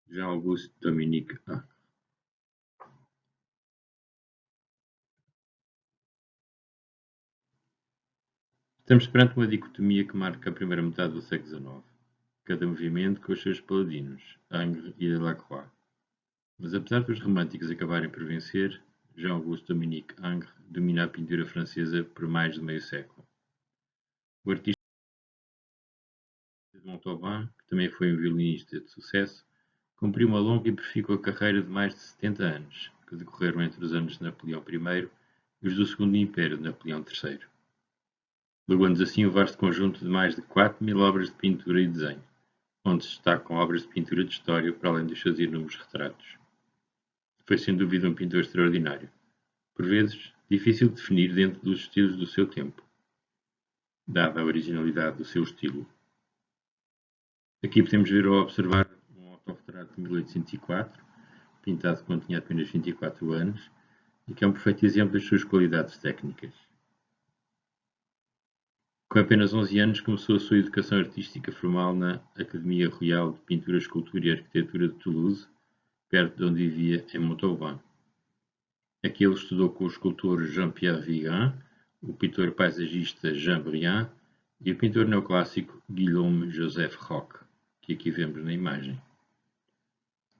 Jean-Auguste Dominique Ingres. Estamos perante uma dicotomia que marca a primeira metade do século XIX. Cada movimento com os seus paladinos, Ingres e Delacroix. Mas apesar dos românticos acabarem por vencer, Jean-Auguste Dominique Ingres domina a pintura francesa por mais de meio século. O artista de Montauban, que também foi um violinista de sucesso, cumpriu uma longa e profícua carreira de mais de 70 anos, que decorreram entre os anos de Napoleão I e os do Segundo Império de Napoleão III. Legou-nos assim o vasto conjunto de mais de 4.000 obras de pintura e desenho, onde se destacam obras de pintura de história para além dos seus inúmeros retratos. Foi sem dúvida um pintor extraordinário, por vezes difícil de definir dentro dos estilos do seu tempo, dada a originalidade do seu estilo. Aqui podemos ver ou observar um autorretrato de 1804, pintado quando tinha apenas 24 anos, e que é um perfeito exemplo das suas qualidades técnicas. Com apenas 11 anos começou a sua educação artística formal na Academia Royal de Pintura, Escultura e Arquitetura de Toulouse, perto de onde vivia, em Montauban. Aqui ele estudou com o escultor Jean-Pierre Vigan, o pintor paisagista Jean Briand e o pintor neoclássico Guillaume Joseph Roch, que aqui vemos na imagem.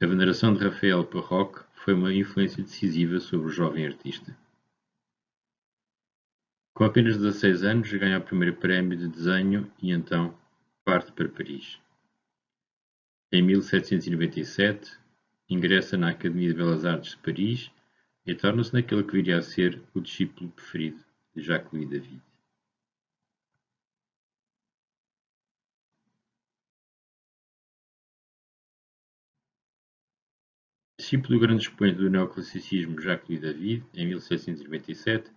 A veneração de Rafael por Roch foi uma influência decisiva sobre o jovem artista. Com apenas 16 anos, ganha o primeiro prémio de desenho e então parte para Paris. Em 1797, ingressa na Academia de Belas Artes de Paris e torna-se naquele que viria a ser o discípulo preferido de Jacques-Louis David. Discípulo do grande expoente do neoclassicismo Jacques-Louis David, em 1797,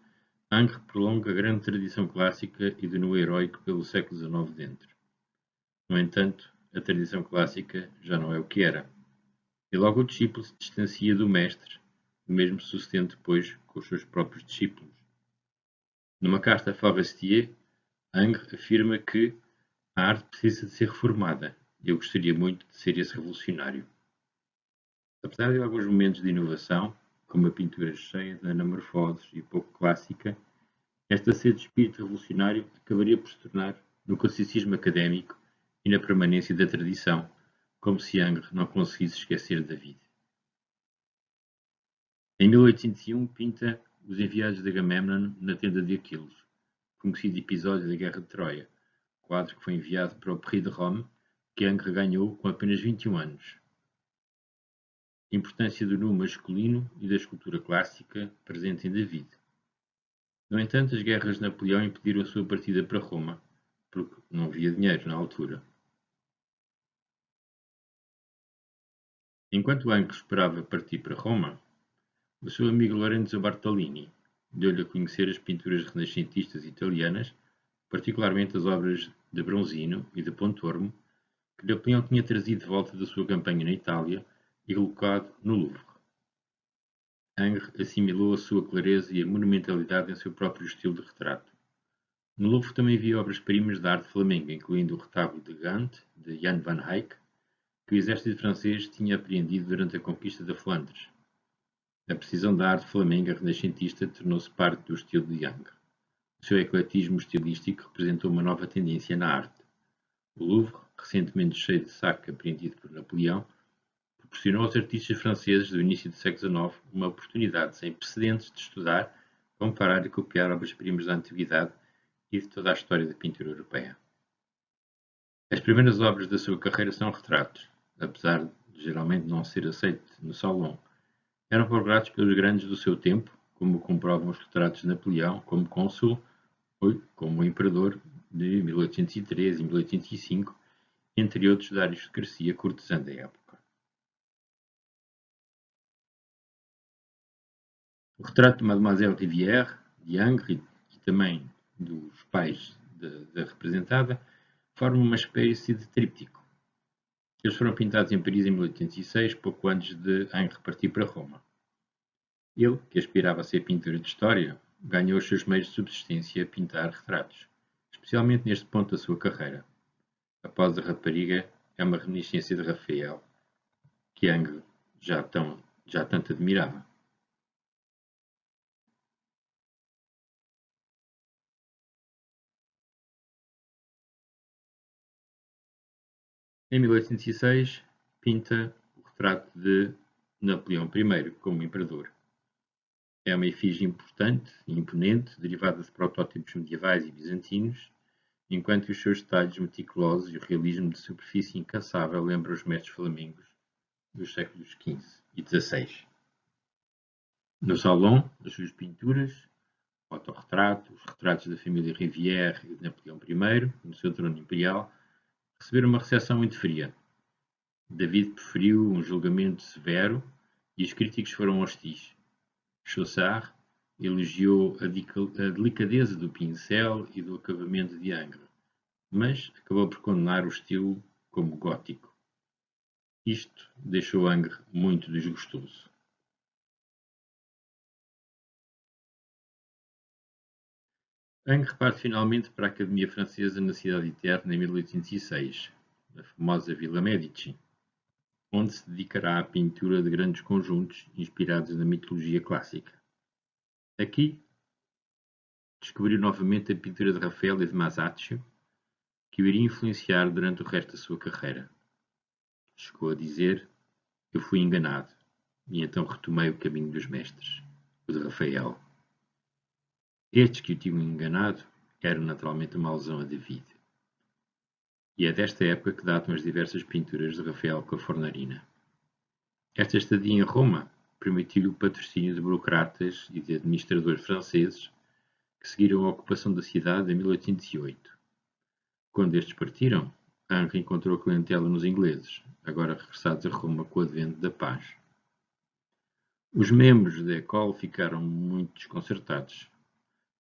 Ingres prolonga a grande tradição clássica e do nu heróico pelo século XIX dentro. No entanto, a tradição clássica já não é o que era, e logo o discípulo se distancia do mestre, o mesmo sucedendo depois com os seus próprios discípulos. Numa carta a Forestier, Ingres afirma que a arte precisa de ser reformada e eu gostaria muito de ser esse revolucionário. Apesar de alguns momentos de inovação, como a pintura cheia de anamorfoses e pouco clássica, esta sede de espírito revolucionário acabaria por se tornar no classicismo académico e na permanência da tradição, como se Ingres não conseguisse esquecer David. Em 1801 pinta Os Enviados de Agamemnon na tenda de Aquiles, conhecido episódio da Guerra de Troia, quadro que foi enviado para o Prix de Rome, que Ingres ganhou com apenas 21 anos. Importância do nu masculino e da escultura clássica presente em David. No entanto, as guerras de Napoleão impediram a sua partida para Roma, porque não havia dinheiro na altura. Enquanto Ingres esperava partir para Roma, o seu amigo Lorenzo Bartolini deu-lhe a conhecer as pinturas renascentistas italianas, particularmente as obras de Bronzino e de Pontormo, que Napoleão tinha trazido de volta da sua campanha na Itália e colocado no Louvre. Ingres assimilou a sua clareza e a monumentalidade em seu próprio estilo de retrato. No Louvre também havia obras-primas da arte flamenga, incluindo o retábulo de Gant, de Jan van Eyck, que o exército francês tinha apreendido durante a conquista da Flandres. A precisão da arte flamenga renascentista tornou-se parte do estilo de Ingres. O seu ecletismo estilístico representou uma nova tendência na arte. O Louvre, recentemente cheio de saque apreendido por Napoleão, proporcionou aos artistas franceses do início do século XIX uma oportunidade sem precedentes de estudar, comparar e copiar obras-primas da antiguidade e de toda a história da pintura europeia. As primeiras obras da sua carreira são retratos, apesar de geralmente não ser aceito no Salon. Eram procurados pelos grandes do seu tempo, como comprovam os retratos de Napoleão como cônsul ou como imperador de 1803 e 1805, entre outros da aristocracia cortesã da época. O retrato de Mademoiselle Rivière, de Ingres e também dos pais da representada, forma uma espécie de tríptico. Eles foram pintados em Paris em 1806, pouco antes de Ingres partir para Roma. Ele, que aspirava a ser pintor de história, ganhou os seus meios de subsistência a pintar retratos, especialmente neste ponto da sua carreira. Após a rapariga, é uma reminiscência de Rafael, que Ang já tanto admirava. Em 1806, pinta o retrato de Napoleão I como imperador. É uma efígie importante e imponente, derivada de protótipos medievais e bizantinos, enquanto que os seus detalhes meticulosos e o realismo de superfície incansável lembram os mestres flamingos dos séculos XV e XVI. No salão, as suas pinturas, autorretratos, retratos da família Rivière e de Napoleão I, no seu trono imperial, receberam uma recepção muito fria. David preferiu um julgamento severo e os críticos foram hostis. Chaussard elogiou a delicadeza do pincel e do acabamento de Ingres, mas acabou por condenar o estilo como gótico. Isto deixou Ingres muito desgostoso. Ingres parte finalmente para a Academia Francesa na Cidade Eterna em 1806, na famosa Vila Medici, onde se dedicará à pintura de grandes conjuntos inspirados na mitologia clássica. Aqui descobriu novamente a pintura de Rafael e de Masaccio, que o iria influenciar durante o resto da sua carreira. Chegou a dizer: "Eu fui enganado", e então retomei o caminho dos mestres, o de Rafael. Estes que o tinham enganado eram naturalmente uma alusão a David. E é desta época que datam as diversas pinturas de Rafael com a Fornarina. Esta estadia em Roma permitiu-lhe o patrocínio de burocratas e de administradores franceses que seguiram a ocupação da cidade em 1808. Quando estes partiram, Henri encontrou clientela nos ingleses, agora regressados a Roma com o advento da paz. Os membros da École ficaram muito desconcertados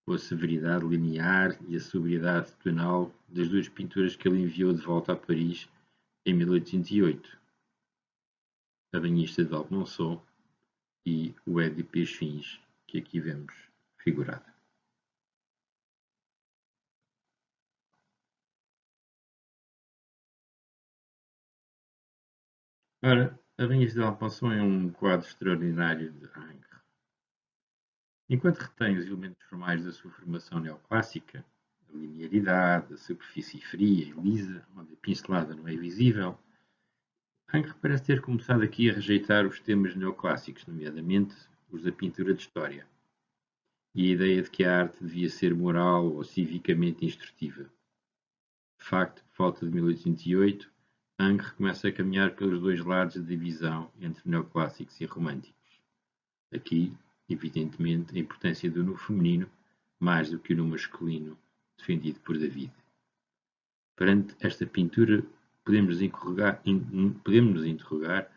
com a severidade linear e a sobriedade tonal das duas pinturas que ele enviou de volta a Paris em 1808, a Banhista de Almonceau e o Édipe e as Fins, que aqui vemos figurado. Ora, a Banhista de Almonceau é um quadro extraordinário de Ingres. Enquanto retém os elementos formais da sua formação neoclássica, a linearidade, a superfície fria e lisa, onde a pincelada não é visível, Ingres parece ter começado aqui a rejeitar os temas neoclássicos, nomeadamente os da pintura de história, e a ideia de que a arte devia ser moral ou civicamente instrutiva. De facto, por volta de 1808, Ingres começa a caminhar pelos dois lados da divisão entre neoclássicos e românticos. Aqui, evidentemente, a importância do no feminino mais do que o no masculino defendido por David. Perante esta pintura, podemos nos interrogar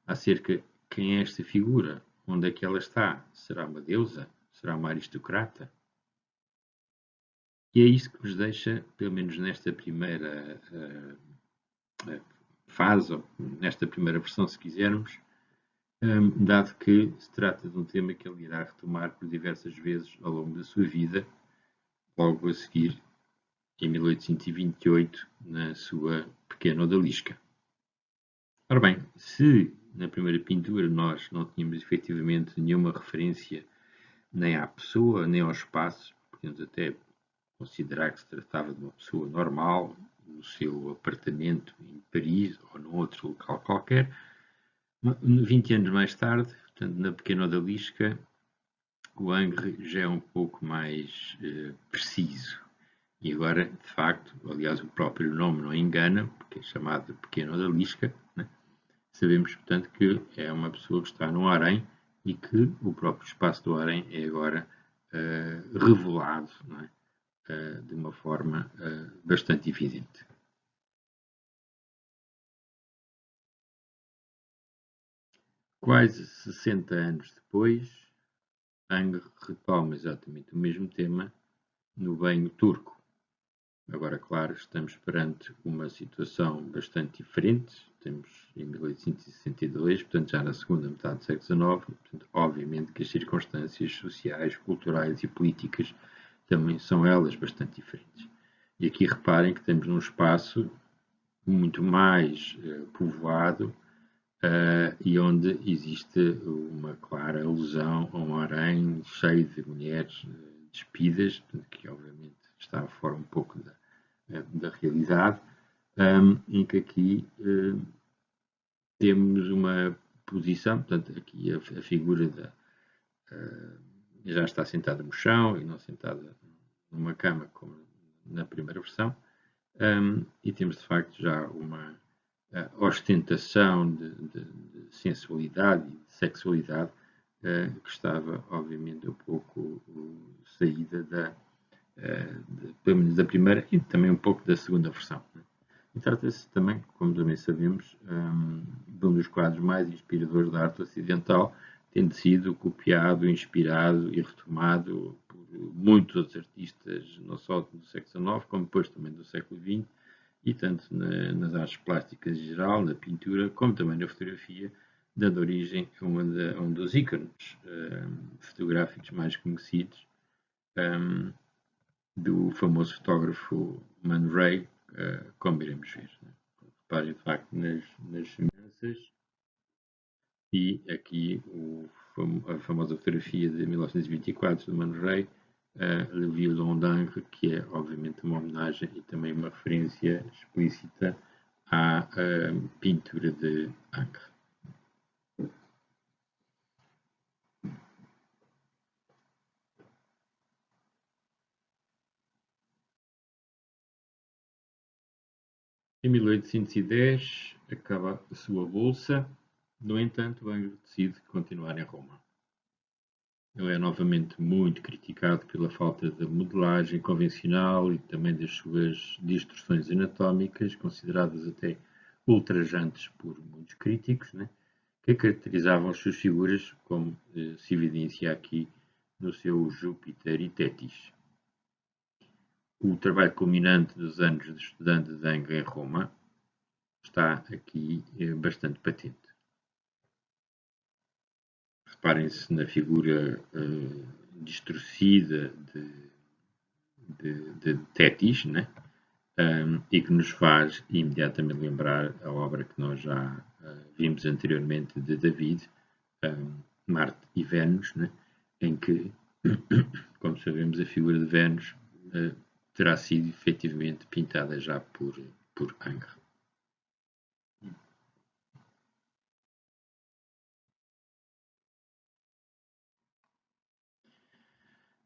acerca de quem é esta figura, onde é que ela está? Será uma deusa? Será uma aristocrata? E é isso que nos deixa, pelo menos nesta primeira fase, ou nesta primeira versão, se quisermos, dado que se trata de um tema que ele irá retomar por diversas vezes ao longo da sua vida, logo a seguir, em 1828, na sua Pequena Odalisca. Ora bem, se na primeira pintura nós não tínhamos efetivamente nenhuma referência nem à pessoa, nem ao espaço, podemos até considerar que se tratava de uma pessoa normal, no seu apartamento em Paris ou num outro local qualquer, 20 anos mais tarde, portanto, na Pequena Odalisca, o Ingres já é um pouco mais preciso. E agora, de facto, aliás, o próprio nome não engana, porque é chamado de Pequena Odalisca, né? Sabemos, portanto, que é uma pessoa que está no harém e que o próprio espaço do harém é agora revelado, não é? De uma forma bastante evidente. Quase 60 anos depois, Ingres retoma exatamente o mesmo tema no banho turco. Agora, claro, estamos perante uma situação bastante diferente. Estamos em 1862, portanto, já na segunda metade do século XIX. Portanto, obviamente que as circunstâncias sociais, culturais e políticas também são elas bastante diferentes. E aqui reparem que estamos num espaço muito mais povoado e onde existe uma clara alusão a um harém cheio de mulheres despidas, que obviamente está fora um pouco da realidade, em que aqui temos uma posição, portanto, aqui a figura já está sentada no chão e não sentada numa cama, como na primeira versão, e temos de facto já uma ostentação de sensualidade e de sexualidade que estava, obviamente, um pouco saída pelo menos da primeira e também um pouco da segunda versão. E trata-se também, como também sabemos, de um dos quadros mais inspiradores da arte ocidental, tendo sido copiado, inspirado e retomado por muitos outros artistas, não só do século XIX, como depois também do século XX, e tanto nas artes plásticas em geral, na pintura, como também na fotografia, dando origem a um dos ícones fotográficos mais conhecidos, do famoso fotógrafo Man Ray, como iremos ver. Reparem de facto nas semelhanças, e aqui a famosa fotografia de 1924 do Man Ray, Le Violon d'Ingres, que é obviamente uma homenagem e também uma referência explícita à pintura de Ingres. Em 1810 acaba a sua bolsa, no entanto, Ingres decide continuar em Roma. Ele é novamente muito criticado pela falta de modelagem convencional e também das suas distorções anatómicas, consideradas até ultrajantes por muitos críticos, né, que caracterizavam as suas figuras, como se evidencia aqui no seu Júpiter e Tétis. O trabalho culminante dos anos de estudante de Ingres em Roma está aqui bastante patente. Reparem-se na figura distorcida de Tétis, né? E que nos faz imediatamente lembrar a obra que nós já vimos anteriormente de David, Marte e Vênus, né? Em que, como sabemos, a figura de Vênus terá sido efetivamente pintada já por Ingres.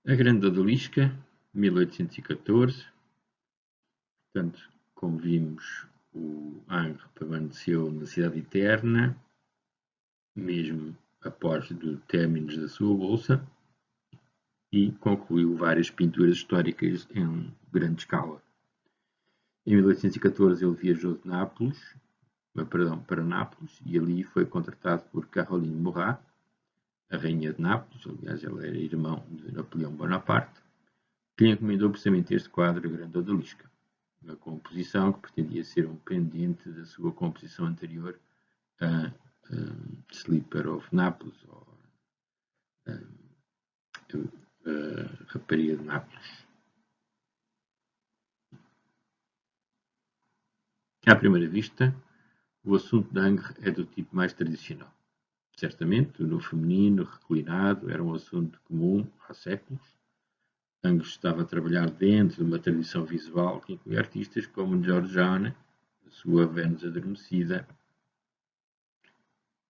A Grande Odalisca, 1814. Portanto, como vimos, o Ingres permaneceu na Cidade Eterna, mesmo após o término da sua bolsa, e concluiu várias pinturas históricas em grande escala. Em 1814 ele viajou de para Nápoles, e ali foi contratado por Caroline Murat, a rainha de Nápoles. Aliás, ela era irmão de Napoleão Bonaparte, que lhe encomendou precisamente este quadro, A Grande Odalisca, uma composição que pretendia ser um pendente da sua composição anterior, a Slipper of Naples, ou a Rapariga de Nápoles. À primeira vista, o assunto de Ingres é do tipo mais tradicional. Certamente, no feminino, reclinado, era um assunto comum há séculos. Ingres estava a trabalhar dentro de uma tradição visual que inclui artistas como Giorgione, a sua Vênus Adormecida,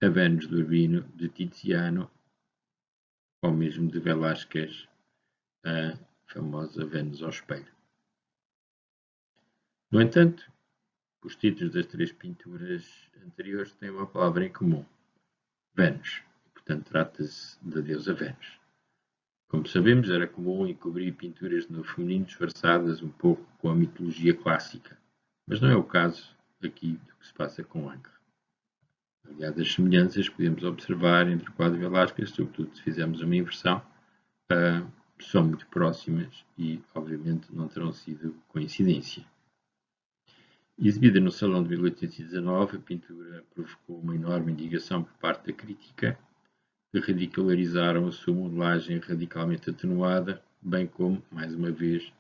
a Vênus do Urbino, de Tiziano, ou mesmo de Velázquez, a famosa Vênus ao Espelho. No entanto, os títulos das três pinturas anteriores têm uma palavra em comum: Vênus. Portanto, trata-se da deusa Vênus. Como sabemos, era comum encobrir pinturas no feminino disfarçadas um pouco com a mitologia clássica, mas não é o caso aqui do que se passa com Ingres. Aliás, as semelhanças que podemos observar entre o quadro de Velázquez, sobretudo se fizermos uma inversão, são muito próximas e, obviamente, não terão sido coincidência. Exibida no Salão de 1819, a pintura provocou uma enorme indignação por parte da crítica, que ridicularizaram a sua modelagem radicalmente atenuada, bem como, mais uma vez,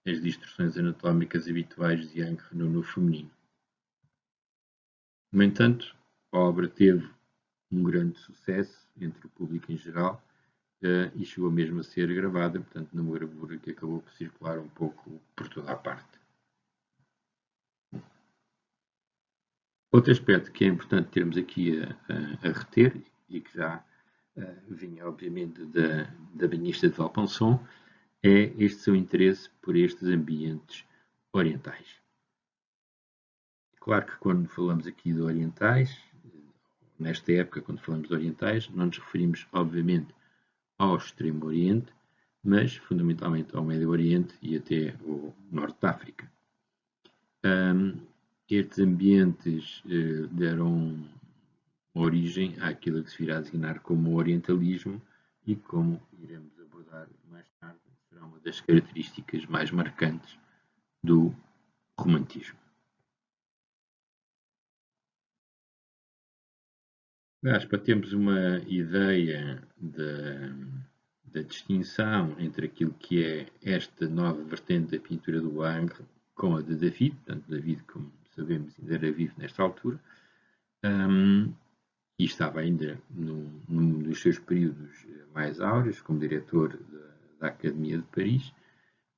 as distorções anatómicas habituais de Ingres no feminino. No entanto, a obra teve um grande sucesso entre o público em geral e chegou mesmo a ser gravada, portanto, numa gravura que acabou por circular um pouco por toda a parte. Outro aspecto que é importante termos aqui a reter, e que já vinha, obviamente, da banhista de Valpenson, é este seu interesse por estes ambientes orientais. Claro que quando falamos aqui de orientais, nesta época, quando falamos de orientais, não nos referimos, obviamente, ao Extremo Oriente, mas fundamentalmente ao Médio Oriente e até ao Norte da África. Estes ambientes deram origem àquilo que se virá a designar como orientalismo e, como iremos abordar mais tarde, será uma das características mais marcantes do romantismo. Para termos uma ideia da distinção entre aquilo que é esta nova vertente da pintura do Ingres com a de David, portanto, David, como sabemos, ainda era vivo nesta altura, e estava ainda num dos seus períodos mais áureos, como diretor da Academia de Paris,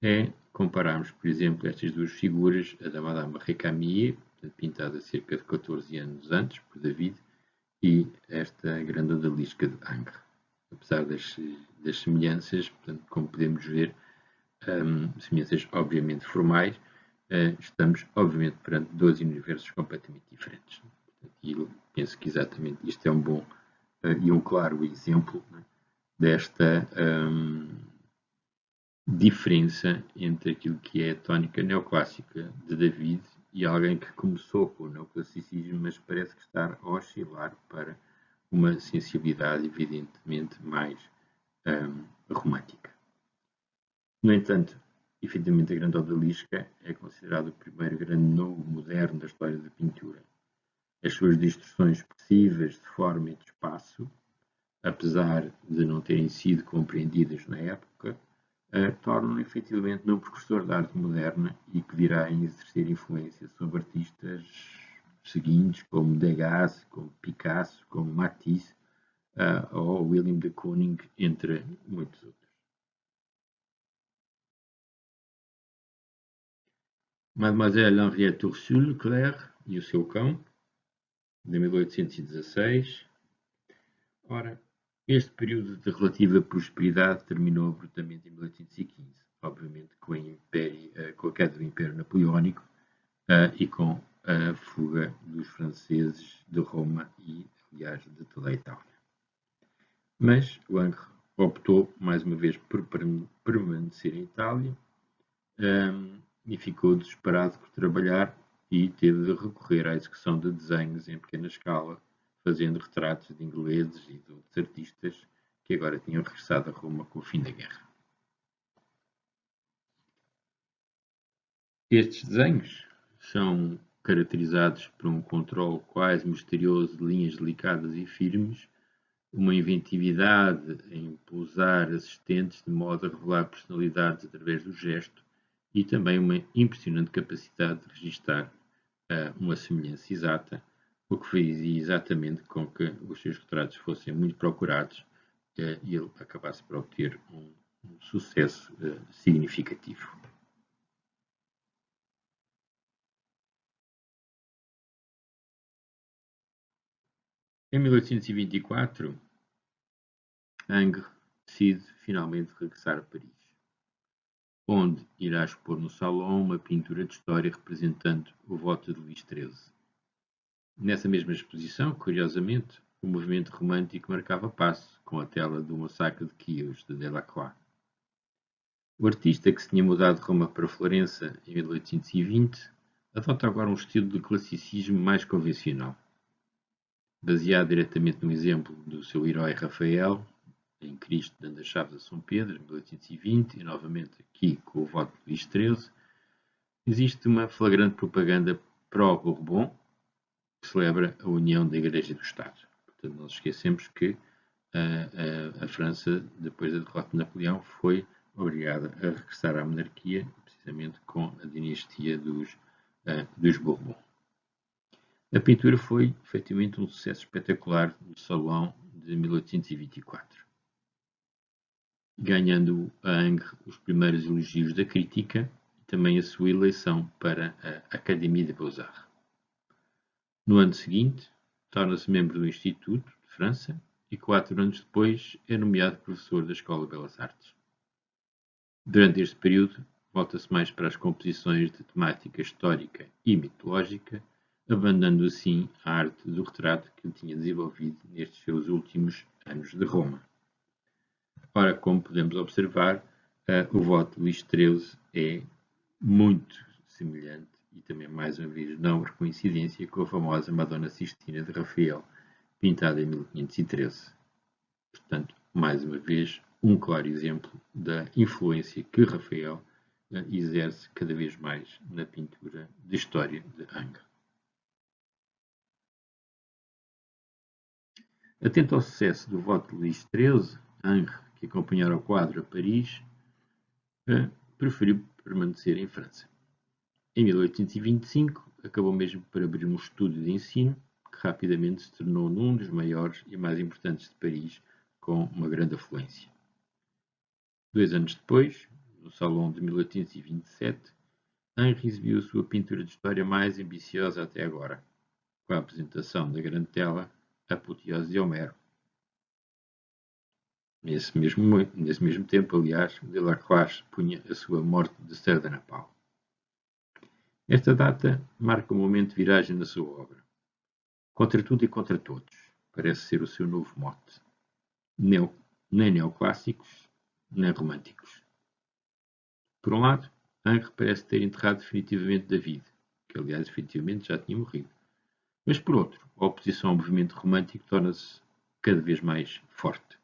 é compararmos, por exemplo, estas duas figuras, a da Madame Récamier, pintada cerca de 14 anos antes, por David, e esta grande odalisca de Ingres. Apesar das semelhanças, portanto, como podemos ver, semelhanças obviamente formais, estamos obviamente perante dois universos completamente diferentes. E eu penso que exatamente isto é um bom e um claro exemplo, né, desta diferença entre aquilo que é a tónica neoclássica de David e alguém que começou com o neoclassicismo, mas parece que está a oscilar para uma sensibilidade evidentemente mais romântica. No entanto, efetivamente a grande odalisca é considerado o primeiro grande novo moderno da história da pintura. As suas distorções expressivas de forma e de espaço, apesar de não terem sido compreendidas na época, tornam-no efetivamente num precursor da arte moderna e que virá a exercer influência sobre artistas seguintes como Degas, como Picasso, como Matisse ou William de Kooning, entre muitos outros. Mademoiselle Henriette Ursule Claire e o seu cão, de 1816. Ora, este período de relativa prosperidade terminou abruptamente em 1815, obviamente com a queda do Império Napoleónico e com a fuga dos franceses de Roma e, aliás, de toda a Itália. Mas o Ingres optou, mais uma vez, por permanecer em Itália e ficou desesperado por trabalhar e teve de recorrer à execução de desenhos em pequena escala, fazendo retratos de ingleses e de outros artistas que agora tinham regressado a Roma com o fim da guerra. Estes desenhos são caracterizados por um controle quase misterioso de linhas delicadas e firmes, uma inventividade em pousar assistentes de modo a revelar personalidades através do gesto e também uma impressionante capacidade de registar uma semelhança exata, o que fazia exatamente com que os seus retratos fossem muito procurados e ele acabasse por obter um sucesso significativo. Em 1824, Ingres decide finalmente regressar a Paris, onde irá expor no Salão uma pintura de história representando o voto de Luís XIII. Nessa mesma exposição, curiosamente, o movimento romântico marcava passo com a tela do Massacre de Chios, de Delacroix. O artista, que se tinha mudado de Roma para Florença em 1820, adota agora um estilo de classicismo mais convencional. Baseado diretamente no exemplo do seu herói Rafael, em Cristo dando as chaves a São Pedro, em 1820, e novamente aqui com o voto de Luís XIII, existe uma flagrante propaganda pró-Bourbon, que celebra a união da Igreja e do Estado. Portanto, não nos esquecemos que a França, depois da derrota de Napoleão, foi obrigada a regressar à monarquia, precisamente com a dinastia dos Bourbon. A pintura foi, efetivamente, um sucesso espetacular no Salão de 1824, ganhando a Ingres os primeiros elogios da crítica e também a sua eleição para a Académie des Beaux-Arts. No ano seguinte, torna-se membro do Instituto de França e 4 anos depois é nomeado professor da Escola de Belas Artes. Durante este período, volta-se mais para as composições de temática histórica e mitológica, abandonando assim a arte do retrato que ele tinha desenvolvido nestes seus últimos anos de Roma. Ora, como podemos observar, o voto de Luís XIII é muito semelhante e também, mais uma vez, não por coincidência, com a famosa Madonna Sistina de Rafael, pintada em 1513. Portanto, mais uma vez, um claro exemplo da influência que Rafael exerce cada vez mais na pintura de história de Ingres. Atento ao sucesso do voto de Luís XIII, Ingres, que acompanhara o quadro a Paris, preferiu permanecer em França. Em 1825, acabou mesmo por abrir um estúdio de ensino, que rapidamente se tornou num dos maiores e mais importantes de Paris, com uma grande afluência. 2 anos depois, no Salão de 1827, Ingres exibiu a sua pintura de história mais ambiciosa até agora, com a apresentação da grande tela Apoteose de Homero. Nesse mesmo tempo, aliás, Delacroix punha a sua morte de Sardanapal. Esta data marca um momento de viragem na sua obra. Contra tudo e contra todos, parece ser o seu novo mote. Nem neoclássicos, nem românticos. Por um lado, Ingres parece ter enterrado definitivamente David, que aliás definitivamente já tinha morrido. Mas por outro, a oposição ao movimento romântico torna-se cada vez mais forte.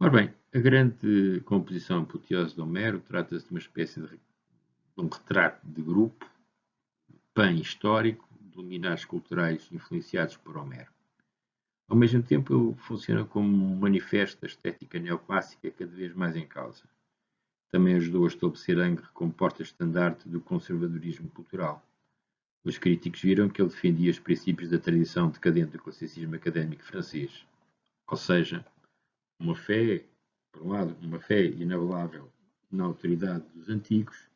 Ora bem, a grande composição Apoteose de Homero trata-se de uma espécie de um retrato de grupo, pan-histórico, de luminares culturais influenciados por Homero. Ao mesmo tempo, ele funciona como um manifesto da estética neoclássica cada vez mais em causa. Também ajudou a estabelecer Ingres como porta-estandarte do conservadorismo cultural. Os críticos viram que ele defendia os princípios da tradição decadente do classicismo académico francês, ou seja, uma fé, por um lado, uma fé inabalável na autoridade dos antigos,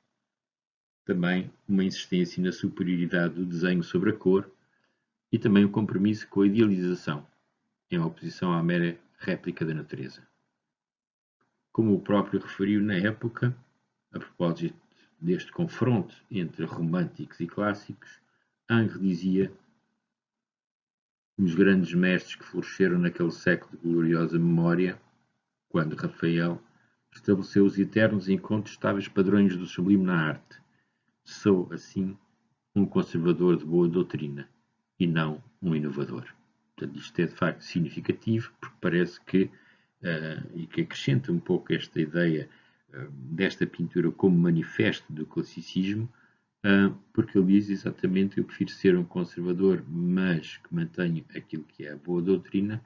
também uma insistência na superioridade do desenho sobre a cor e também um compromisso com a idealização, em oposição à mera réplica da natureza. Como o próprio referiu na época, a propósito deste confronto entre românticos e clássicos, Ingres dizia: os grandes mestres que floresceram naquele século de gloriosa memória, quando Rafael estabeleceu os eternos e incontestáveis padrões do sublime na arte, sou, assim, um conservador de boa doutrina e não um inovador. Portanto, isto é de facto significativo, porque parece que, e que acrescenta um pouco esta ideia desta pintura como manifesto do classicismo, porque ele diz exatamente: eu prefiro ser um conservador, mas que mantenho aquilo que é a boa doutrina,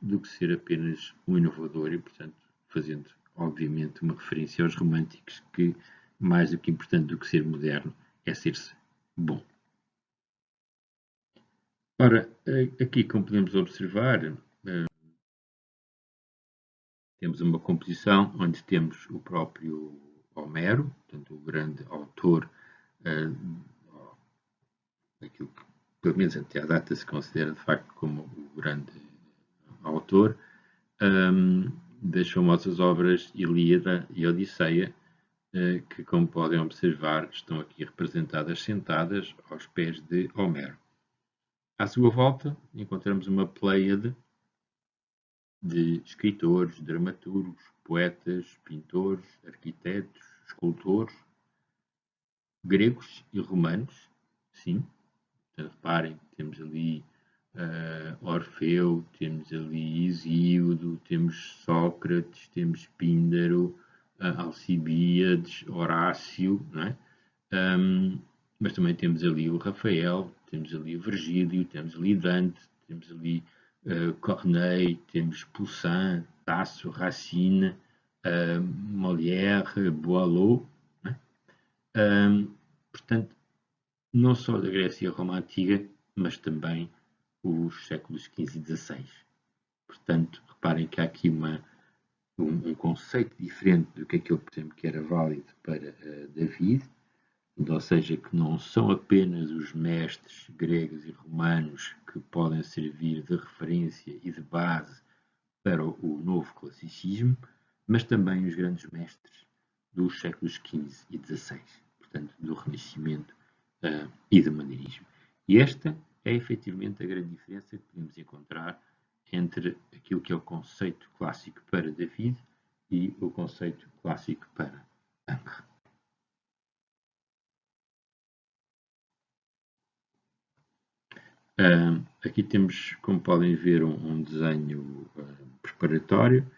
do que ser apenas um inovador, e, portanto, fazendo, obviamente, uma referência aos românticos, que, mais do que importante do que ser moderno, é ser-se bom. Ora, aqui, como podemos observar, temos uma composição onde temos o próprio Homero, portanto, o grande autor, daquilo que, pelo menos até à data, se considera de facto como o grande autor, das famosas obras Ilíada e Odisseia, que, como podem observar, estão aqui representadas sentadas aos pés de Homero. À sua volta, encontramos uma pleiade de escritores, dramaturgos, poetas, pintores, arquitetos, escultores, gregos e romanos, sim. Então, reparem, temos ali Orfeu, temos ali Hesíodo, temos Sócrates, temos Píndaro, Alcibíades, Horácio, não é? Mas também temos ali o Rafael, temos ali o Virgílio, temos ali Dante, temos ali Corneille, temos Poussin, Tasso, Racine, Molière, Boileau. Né? Portanto, não só da Grécia e Roma Antiga, mas também os séculos XV e XVI. Portanto, reparem que há aqui um conceito diferente do que aquele, por exemplo, que era válido para David, ou seja, que não são apenas os mestres gregos e romanos que podem servir de referência e de base para o novo classicismo, mas também os grandes mestres dos séculos XV e XVI, portanto, do Renascimento e do maneirismo. E esta é efetivamente a grande diferença que podemos encontrar entre aquilo que é o conceito clássico para David e o conceito clássico para Ingres. Aqui temos, como podem ver, um desenho preparatório.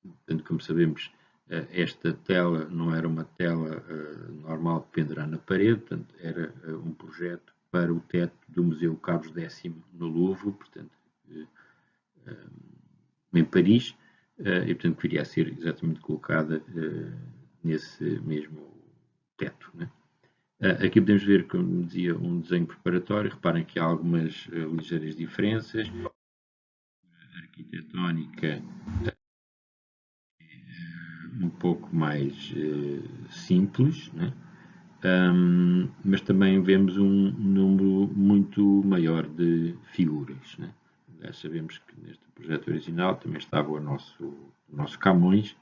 Portanto, como sabemos, esta tela não era uma tela normal de pendurar na parede, portanto, era um projeto para o teto do Museu Carlos X no Louvre, portanto, em Paris, e portanto que viria a ser exatamente colocada nesse mesmo teto. Né? Aqui podemos ver, como dizia, um desenho preparatório. Reparem que há algumas ligeiras diferenças. A arquitetónica um pouco mais simples, né? Mas também vemos um número muito maior de figuras. Né? Já sabemos que neste projeto original também estava o nosso Camões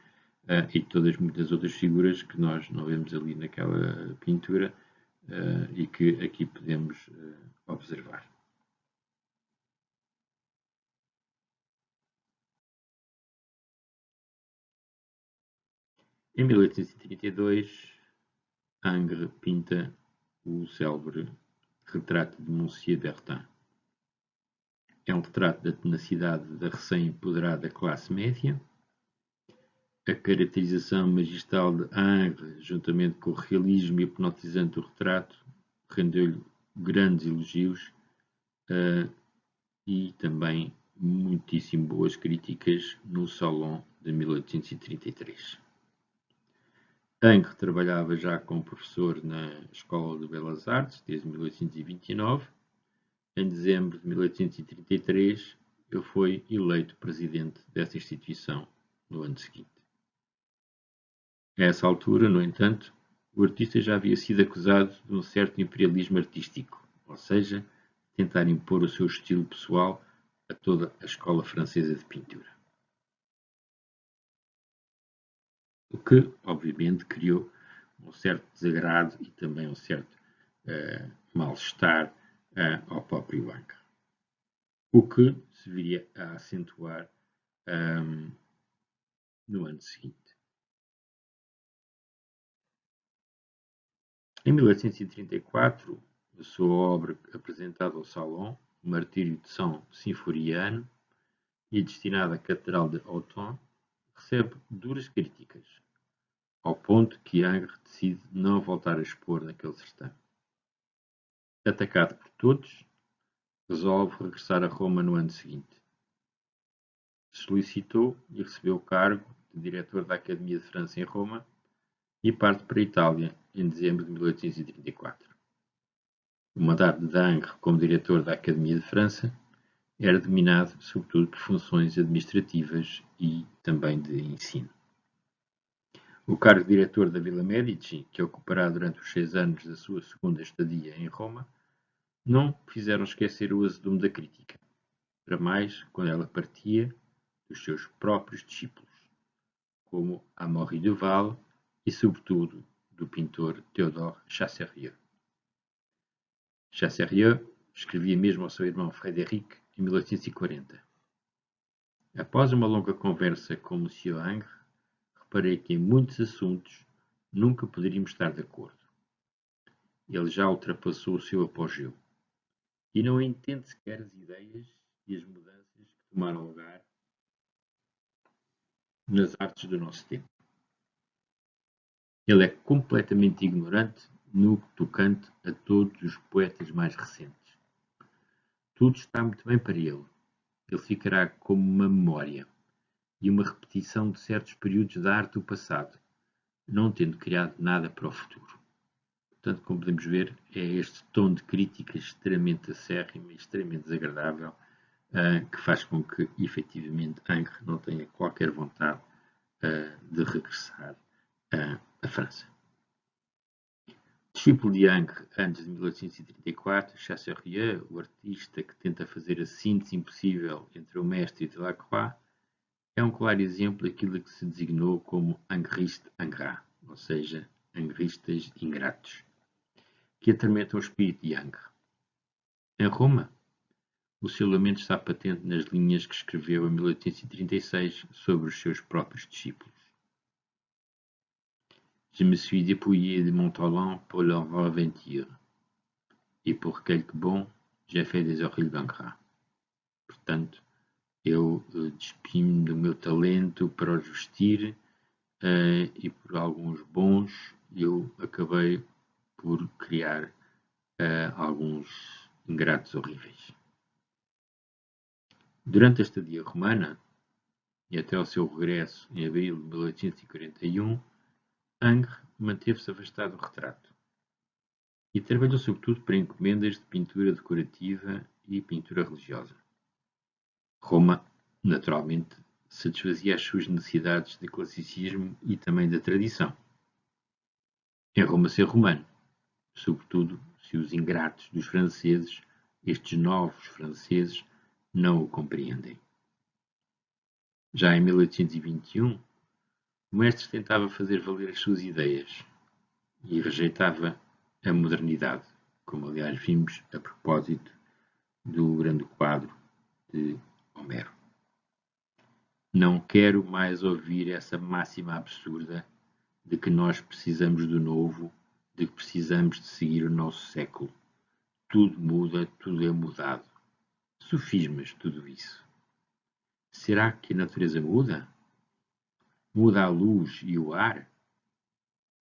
e todas muitas outras figuras que nós não vemos ali naquela pintura e que aqui podemos observar. Em 1832, Ingres pinta o célebre retrato de Monsieur Bertin. É um retrato da tenacidade da recém-empoderada classe média. A caracterização magistral de Ingres, juntamente com o realismo hipnotizante do retrato, rendeu-lhe grandes elogios e também muitíssimo boas críticas no Salon de 1833. Ingres trabalhava já como professor na Escola de Belas Artes desde 1829. Em dezembro de 1833, ele foi eleito presidente dessa instituição no ano seguinte. A essa altura, no entanto, o artista já havia sido acusado de um certo imperialismo artístico, ou seja, tentar impor o seu estilo pessoal a toda a escola francesa de pintura. O que, obviamente, criou um certo desagrado e também um certo mal-estar ao próprio Ingres. O que se viria a acentuar no ano seguinte. Em 1834, a sua obra apresentada ao Salon, O Martírio de São Sinforiano, e destinada à Catedral de Autun, recebe duras críticas, ao ponto que Ingres decide não voltar a expor naquele certame. Atacado por todos, resolve regressar a Roma no ano seguinte. Solicitou e recebeu o cargo de diretor da Academia de França em Roma e parte para a Itália em dezembro de 1834. O mandato de Ingres como diretor da Academia de França era dominado sobretudo por funções administrativas e também de ensino. O cargo de diretor da Villa Medici, que ocupará durante os 6 anos da sua segunda estadia em Roma, não fizeram esquecer o azedume da crítica, para mais quando ela partia dos seus próprios discípulos, como Amaury Duval e, sobretudo, do pintor Théodore Chassériau. Chassériau escrevia mesmo ao seu irmão Frédéric em 1840. Após uma longa conversa com Monsieur Ingres, reparei que em muitos assuntos nunca poderíamos estar de acordo. Ele já ultrapassou o seu apogeu e não entende sequer as ideias e as mudanças que tomaram lugar nas artes do nosso tempo. Ele é completamente ignorante no tocante a todos os poetas mais recentes. Tudo está muito bem para ele. Ele ficará como uma memória e uma repetição de certos períodos da arte do passado, não tendo criado nada para o futuro. portanto, como podemos ver, é este tom de crítica extremamente acérrimo e extremamente desagradável que faz com que, efetivamente, Angre não tenha qualquer vontade de regressar à França. Discípulo de Angre antes de 1834, Chassérieu, o artista que tenta fazer a síntese impossível entre o mestre e Delacroix, é um claro exemplo daquilo que se designou como Angriste ingrat, ou seja, angristas ingratos, que atormentam o espírito de Angre. Em Roma, o seu lamento está patente nas linhas que escreveu em 1836 sobre os seus próprios discípulos. Je me suis dépouillé de mon talent pour leur aventure, et pour quelque bon, j'ai fait des horribles ingrats. Portanto, eu despi-me do meu talento para os vestir e por alguns bons eu acabei por criar alguns ingratos horríveis. Durante a estadia romana e até ao seu regresso em abril de 1841, Angre manteve-se afastado do retrato e trabalhou sobretudo para encomendas de pintura decorativa e pintura religiosa. Roma, naturalmente, satisfazia as suas necessidades de classicismo e também da tradição. Em Roma ser romano, sobretudo se os ingratos dos franceses, estes novos franceses, não o compreendem. Já em 1821, o mestre tentava fazer valer as suas ideias e rejeitava a modernidade, como aliás vimos a propósito do grande quadro de Homero. Não quero mais ouvir essa máxima absurda de que nós precisamos do novo, de que precisamos de seguir o nosso século. Tudo muda, tudo é mudado. Sofismas, tudo isso. Será que a natureza muda? Muda a luz e o ar?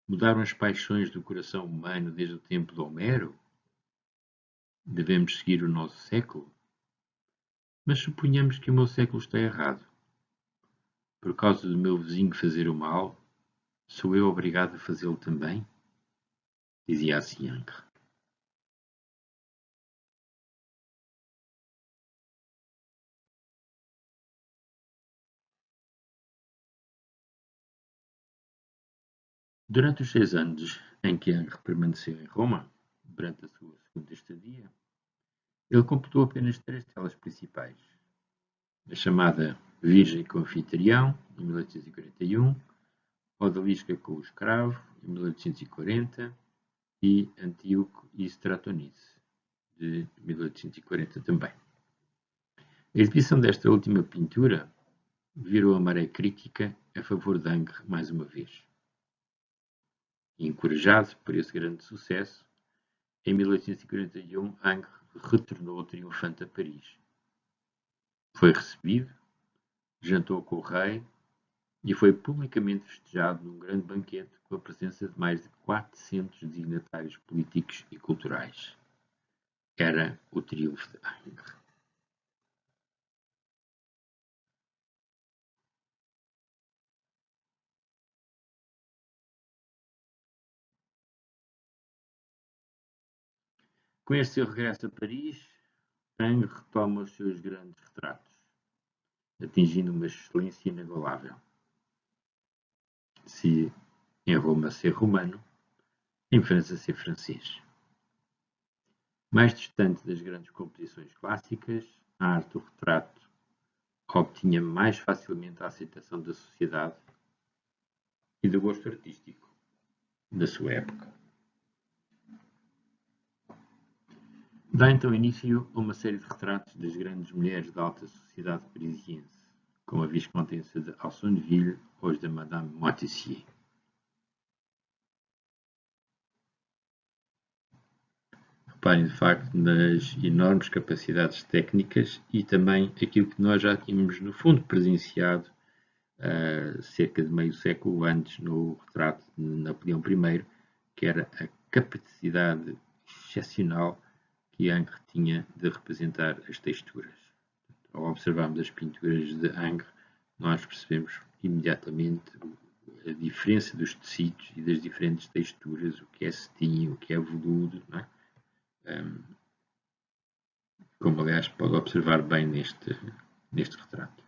Mudaram as paixões do coração humano desde o tempo de Homero? Devemos seguir o nosso século? Mas suponhamos que o meu século está errado. Por causa do meu vizinho fazer o mal, sou eu obrigado a fazê-lo também? Dizia assim Angre. Durante os 6 anos em que Angre permaneceu em Roma, durante a sua segunda estadia, ele completou apenas 3 telas principais. A chamada Virgem com Anfitrião, em 1841, Odalisca com o Escravo, em 1840, e Antíoco e Stratonice, de 1840 também. A exibição desta última pintura virou a maré crítica a favor de Angre mais uma vez. Encorajado por esse grande sucesso, em 1841 Angre retornou triunfante a Paris. Foi recebido, jantou com o rei e foi publicamente festejado num grande banquete com a presença de mais de 400 dignatários políticos e culturais. Era o triunfo de Angre. Com este seu regresso a Paris, Angre retoma os seus grandes retratos, atingindo uma excelência inigualável. Se em Roma ser romano, em França ser francês. Mais distante das grandes composições clássicas, a arte do retrato obtinha mais facilmente a aceitação da sociedade e do gosto artístico da sua época. Dá então início a uma série de retratos das grandes mulheres da alta sociedade parisiense, como a Viscondessa de Alsonville ou as da Madame Moitessier. Reparem, de facto, nas enormes capacidades técnicas e também aquilo que nós já tínhamos, no fundo, presenciado cerca de meio século antes no retrato de Napoleão I, que era a capacidade excepcional que Angre tinha de representar as texturas. Ao observarmos as pinturas de Angre, nós percebemos imediatamente a diferença dos tecidos e das diferentes texturas, o que é cetim, o que é veludo, não é? Como aliás pode observar bem neste retrato.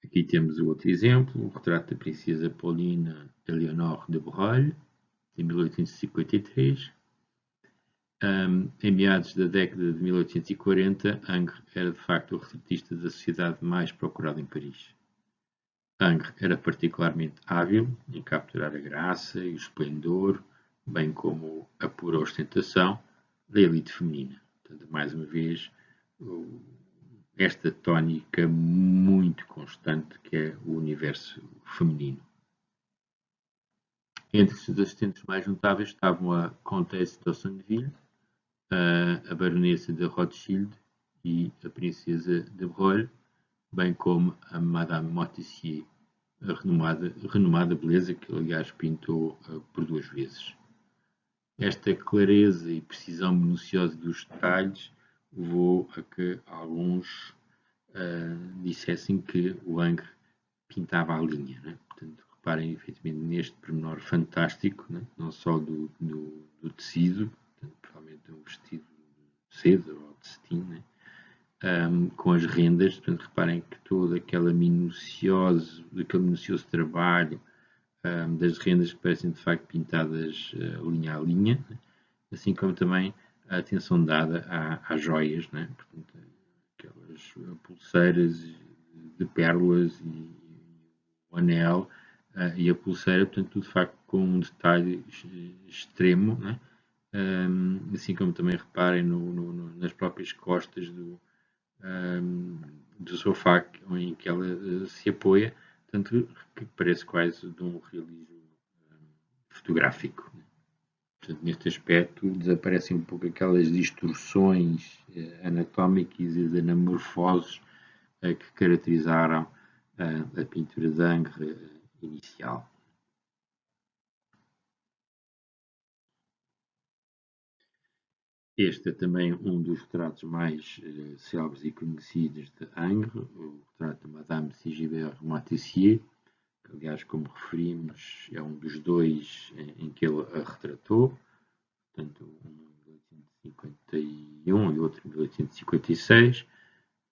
Aqui temos o outro exemplo, o retrato da princesa Paulina Eleonore de Broglie, de 1853. Em meados da década de 1840, Ingres era de facto o retratista da sociedade mais procurado em Paris. Ingres era particularmente hábil em capturar a graça e o esplendor, bem como a pura ostentação da elite feminina. Portanto, mais uma vez, esta tónica muito constante que é o universo feminino. Entre os seus assistentes mais notáveis estavam a Comtesse d'Ossonville, a Baronesa de Rothschild e a Princesa de Broglie, bem como a Madame Montessier, a renomada beleza que, aliás, pintou por 2 vezes. Esta clareza e precisão minuciosa dos detalhes levou a que alguns dissessem que o Ingres pintava a linha. Né? Portanto, reparem efetivamente neste pormenor fantástico, né? Não só do tecido, portanto, provavelmente um vestido de seda ou de cetim, né? Com as rendas, portanto, reparem que todo aquele minucioso trabalho das rendas que parecem de facto pintadas linha a linha, né? Assim como também a atenção dada às joias, né? Portanto, aquelas pulseiras de pérolas e o anel e a pulseira, portanto, tudo de facto com um detalhe extremo, né? Assim como também reparem nas próprias costas do sofá em que ela se apoia, tanto que parece quase de um realismo fotográfico. Portanto, neste aspecto desaparecem um pouco aquelas distorções anatómicas e de anamorfoses que caracterizaram a pintura de Ingres inicial. Este é também um dos retratos mais célebres e conhecidos de Ingres, o retrato de Madame Sigisbert Montessier, que, aliás, como referimos, é um dos 2 em que ele a retratou, portanto, um em 1851 e outro em 1856.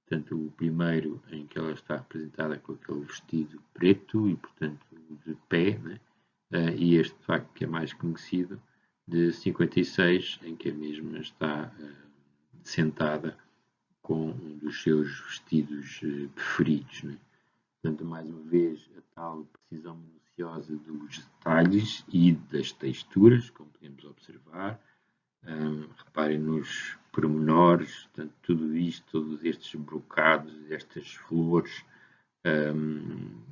Portanto, o primeiro em que ela está representada com aquele vestido preto e, portanto, de pé, né? E este, de facto, que é mais conhecido, de 56, em que a mesma está sentada com um dos seus vestidos preferidos. Né? Portanto, mais uma vez, a tal precisão minuciosa dos detalhes e das texturas, como podemos observar. Reparem nos pormenores, portanto, tudo isto, todos estes brocados, estas flores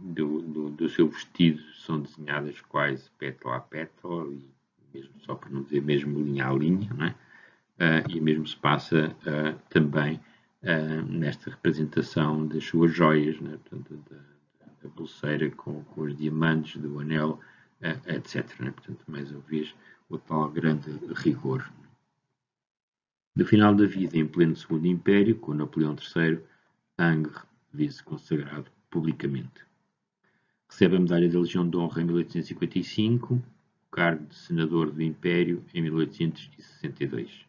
do seu vestido são desenhadas quase pétala a pétala, e mesmo, só por não dizer mesmo linha a linha, não é? E o mesmo se passa também nesta representação das suas joias, né? Portanto, da pulseira com os diamantes, do anel, etc. Né? Portanto, mais uma vez, o tal grande rigor. No final da vida, em pleno Segundo Império, com Napoleão III, Ingres vê-se consagrado publicamente. Recebe a Medalha da Legião de Honra em 1855, o cargo de Senador do Império em 1862.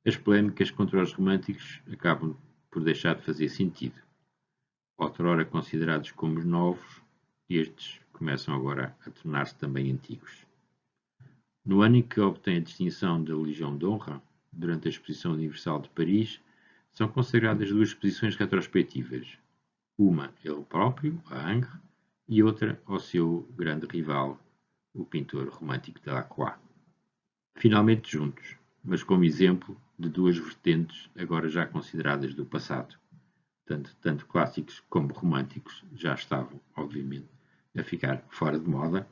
As polémicas contra os românticos acabam por deixar de fazer sentido. Outrora considerados como novos, estes começam agora a tornar-se também antigos. No ano em que obtém a distinção da Legião de Honra, durante a Exposição Universal de Paris, são consagradas 2 exposições retrospectivas, uma ele próprio, a Ingres, e outra ao seu grande rival, o pintor romântico Delacroix. Finalmente juntos, mas como exemplo de 2 vertentes agora já consideradas do passado. Tanto clássicos como românticos já estavam, obviamente, a ficar fora de moda,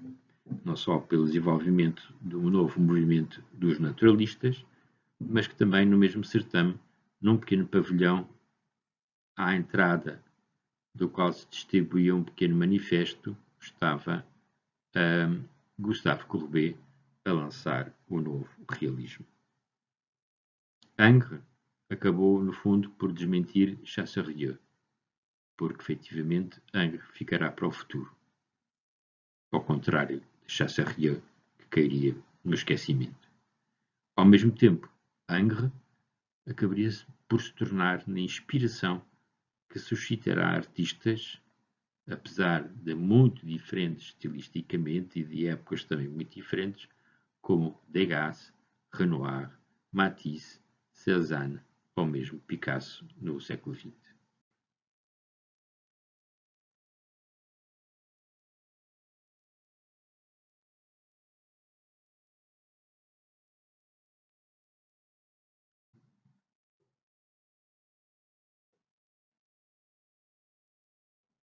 não só pelo desenvolvimento de um novo movimento dos naturalistas, mas que também no mesmo certame, num pequeno pavilhão, à entrada do qual se distribuía um pequeno manifesto, estava Gustave Courbet a lançar o novo realismo. Ingres acabou, no fundo, por desmentir Chassériau. porque efetivamente Ingres ficará para o futuro, ao contrário de Chassériau, que cairia no esquecimento. Ao mesmo tempo, Ingres acabaria por se tornar na inspiração que suscitará artistas, apesar de muito diferentes estilisticamente e de épocas também muito diferentes, como Degas, Renoir, Matisse, Cézanne ou mesmo Picasso no século XX.